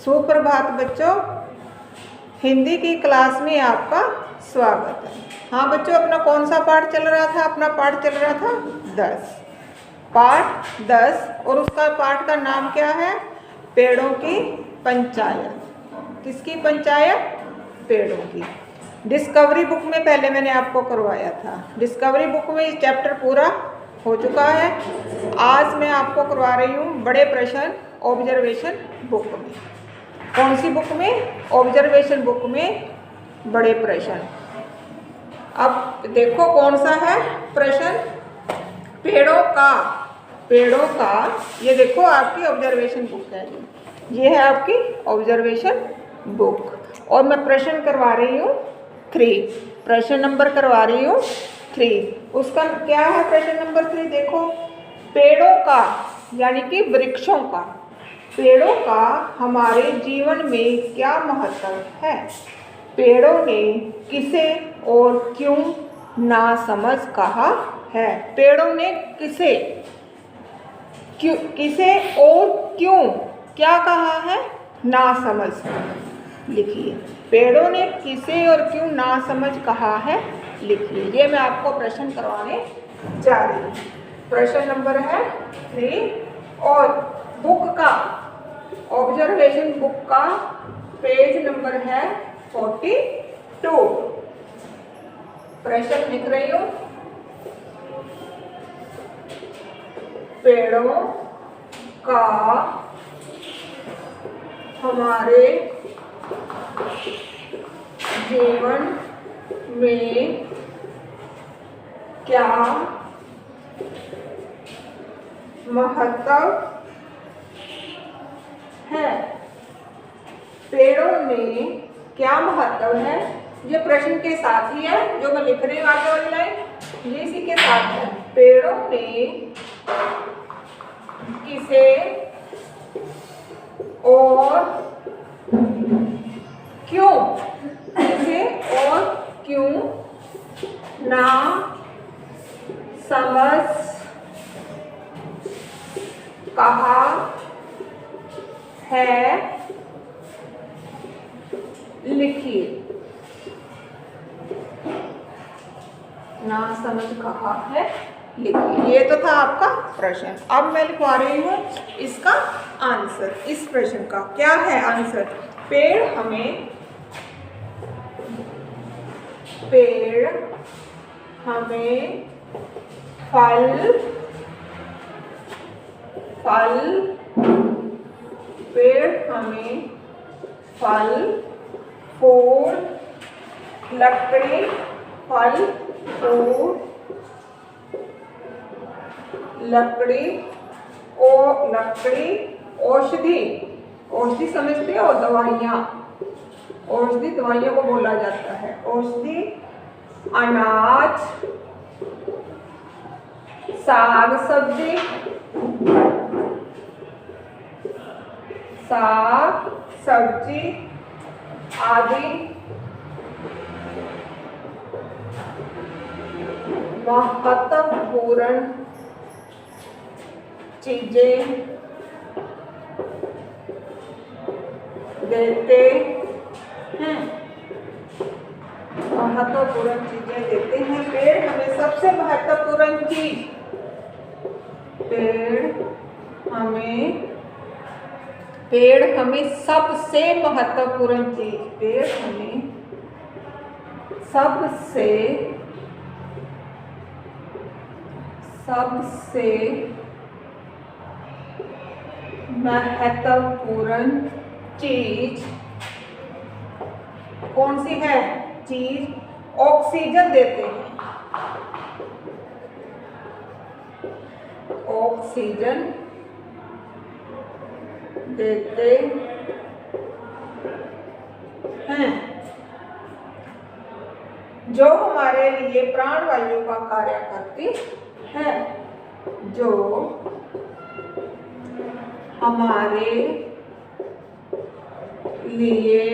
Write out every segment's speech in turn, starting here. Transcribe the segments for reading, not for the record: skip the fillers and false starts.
सुप्रभात बच्चों, हिंदी की क्लास में आपका स्वागत है। हाँ बच्चों, अपना कौन सा पाठ चल रहा था? अपना पाठ चल रहा था 10, पाठ 10, और उसका पाठ का नाम क्या है? पेड़ों की पंचायत। किसकी पंचायत? पेड़ों की। डिस्कवरी बुक में पहले मैंने आपको करवाया था। डिस्कवरी बुक में ये चैप्टर पूरा हो चुका है। आज मैं आपको करवा रही हूँ बड़े प्रश्न ऑब्जर्वेशन बुक में। कौन सी बुक में? ऑब्जर्वेशन बुक में बड़े प्रश्न। अब देखो कौन सा है प्रश्न? पेड़ों का ये देखो आपकी ऑब्जर्वेशन बुक है। ये है आपकी ऑब्जर्वेशन बुक और मैं प्रश्न करवा रही हूँ 3। प्रश्न नंबर करवा रही हूँ 3। उसका क्या है प्रश्न नंबर 3? देखो, पेड़ों का यानी कि वृक्षों का, पेड़ों का हमारे जीवन में क्या महत्व है? पेड़ों ने किसे और क्यों नासमझ कहा है? पेड़ों ने किसे और क्यों क्या कहा है? नासमझ। लिखिए, पेड़ों ने किसे और क्यों नासमझ कहा है, लिखिए। ये मैं आपको प्रश्न करवाने जा रही हूँ। प्रश्न नंबर है 3 और बुक का, ऑब्जर्वेशन बुक का पेज नंबर है 42। प्रश्न लिख रही हूँ, पेड़ों का हमारे जीवन में क्या महत्व है? पेड़ों में क्या महत्व है? ये प्रश्न के साथ ही है जो मैं लिख रही हूँ आगे वाली लाइन, ये इसी के साथ है। पेड़ों में किसे और क्यों, किसे और क्यों ना समझ कहा है, लिखिए। ना समझ कहा है, लिखिए। ये तो था आपका प्रश्न। अब मैं लिखवा रही हूँ इसका आंसर। इस प्रश्न का क्या है आंसर? पेड़ हमें फल, फूल, लकड़ी, फल, फूल, लकड़ी, औषधि समझते हो? दवाइयाँ, औषधि दवाइयों को बोला जाता है। औषधि, अनाज, साग सब्जी आदि महत्वपूर्ण चीजें देते हैं। महत्वपूर्ण चीजें देते हैं। पेड़ हमें सबसे महत्वपूर्ण चीज, पेड़ हमें सबसे महत्वपूर्ण चीज, पेड़ हमें सबसे महत्वपूर्ण चीज कौन सी है? चीज ऑक्सीजन देते हैं। ऑक्सीजन देते हैं, जो हमारे लिए प्राणवायु का कार्य करती है। जो हमारे लिए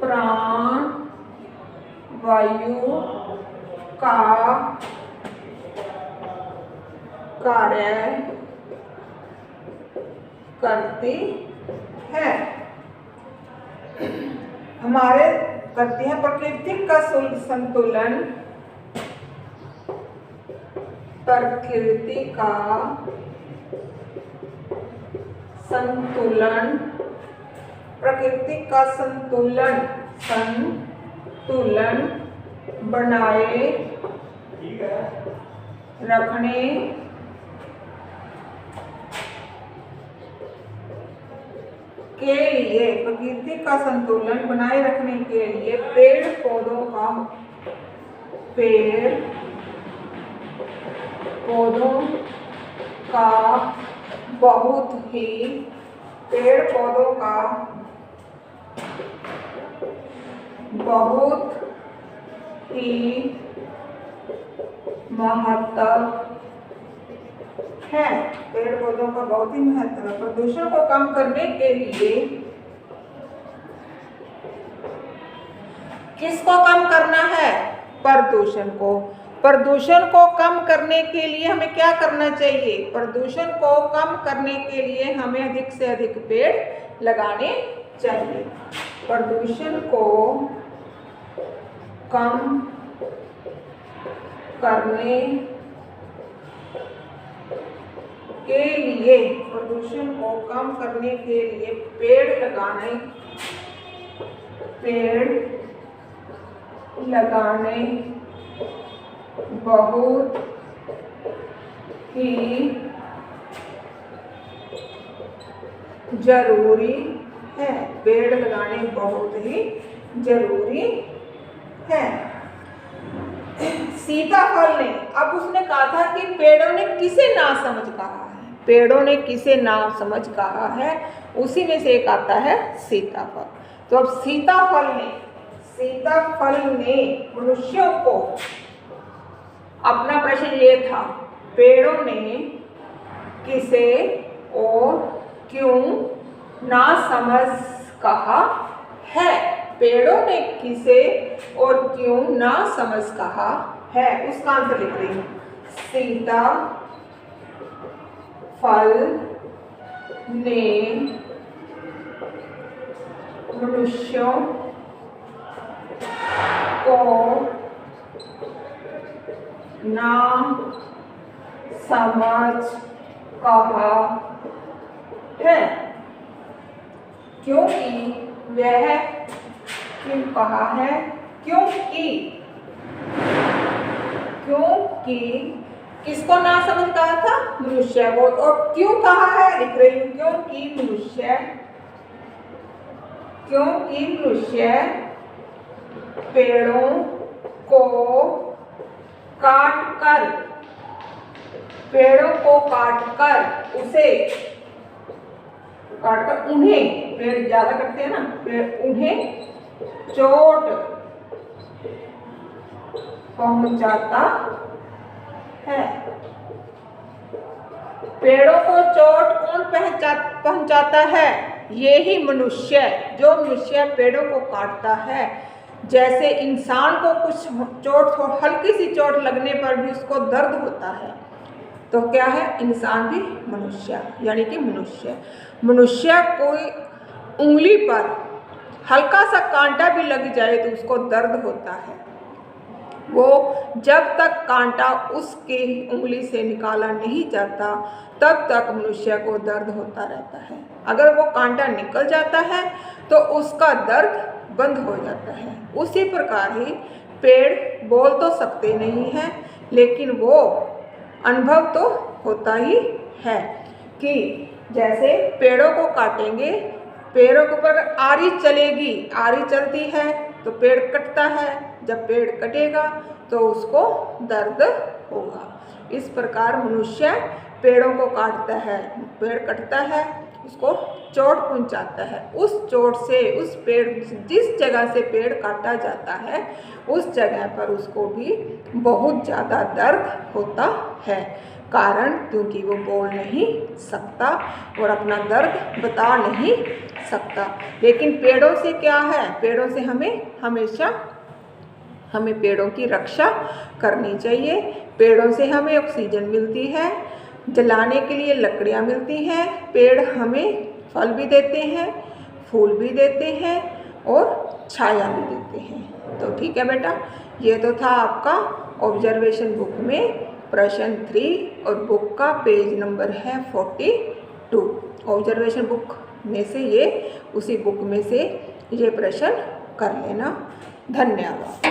प्राण वायु का कार्य करती है। हमारे करती है प्रकृति का संतुलन, प्रकृति का संतुलन, प्रकृति का संतुलन बनाए रखने के लिए, प्रकृति का संतुलन बनाए रखने के लिए पेड़ पौधों का बहुत ही, पेड़ पौधों का बहुत ही महत्व है। पेड़ पौधों का बहुत ही महत्व है। प्रदूषण को कम करने के लिए किसको कम करना है? प्रदूषण को। प्रदूषण को कम करने के लिए हमें क्या करना चाहिए? प्रदूषण को कम करने के लिए हमें अधिक से अधिक पेड़ लगाने चाहिए। प्रदूषण को कम करने के लिए, प्रदूषण को कम करने के लिए पेड़ लगाने बहुत ही जरूरी है। पेड़ लगाने बहुत ही जरूरी है। सीताफल ने, अब उसने कहा था कि पेड़ों ने किसे ना समझ कहा है, पेड़ों ने किसे ना समझ कहा है, उसी में से एक आता है सीताफल। तो अब सीताफल ने मनुष्यों को, अपना प्रश्न ये था, पेड़ों ने किसे और क्यों ना समझ कहा है? पेड़ों ने किसे और क्यों ना समझ कहा है, उसका आंसर लिख रही हूँ। सीताफल ने मनुष्यों को ना समझ कहा है, क्योंकि वह, क्यों कहा है? क्योंकि किसको ना समझ कहा था? मनुष्य को। और क्यों कहा है? लिख रही हूँ, क्योंकि मनुष्य पेड़ों को काटकर उन्हें, पेड़ ज्यादा कटते हैं ना, उन्हें चोट पहुंचाता है। पेड़ों को चोट कौन पहुंचाता है? ये ही मनुष्य, जो मनुष्य पेड़ों को काटता है। जैसे इंसान को कुछ चोट, हल्की सी चोट लगने पर भी उसको दर्द होता है, तो क्या है? इंसान भी मनुष्य, यानी कि मनुष्य कोई उंगली पर हल्का सा कांटा भी लग जाए तो उसको दर्द होता है। वो जब तक कांटा उसकी उंगली से निकाला नहीं जाता तब तक मनुष्य को दर्द होता रहता है। अगर वो कांटा निकल जाता है तो उसका दर्द बंद हो जाता है। उसी प्रकार ही पेड़ बोल तो सकते नहीं हैं, लेकिन वो अनुभव तो होता ही है कि जैसे पेड़ों को काटेंगे, पेड़ों के ऊपर आरी चलेगी, आरी चलती है तो पेड़ कटता है, जब पेड़ कटेगा तो उसको दर्द होगा। इस प्रकार मनुष्य पेड़ों को काटता है, पेड़ कटता है, उसको चोट पहुंचाता है। उस चोट से, उस पेड़, जिस जगह से पेड़ काटा जाता है उस जगह पर उसको भी बहुत ज़्यादा दर्द होता है। कारण क्योंकि वो बोल नहीं सकता और अपना दर्द बता नहीं सकता। लेकिन पेड़ों से क्या है? पेड़ों से हमें पेड़ों की रक्षा करनी चाहिए। पेड़ों से हमें ऑक्सीजन मिलती है, जलाने के लिए लकड़ियाँ मिलती हैं, पेड़ हमें फल भी देते हैं, फूल भी देते हैं और छाया भी देते हैं। तो ठीक है बेटा, ये तो था आपका ऑब्जर्वेशन बुक में प्रश्न 3 और बुक का पेज नंबर है 42। ऑब्जर्वेशन बुक में से ये उसी बुक में से ये प्रश्न कर लेना। धन्यवाद।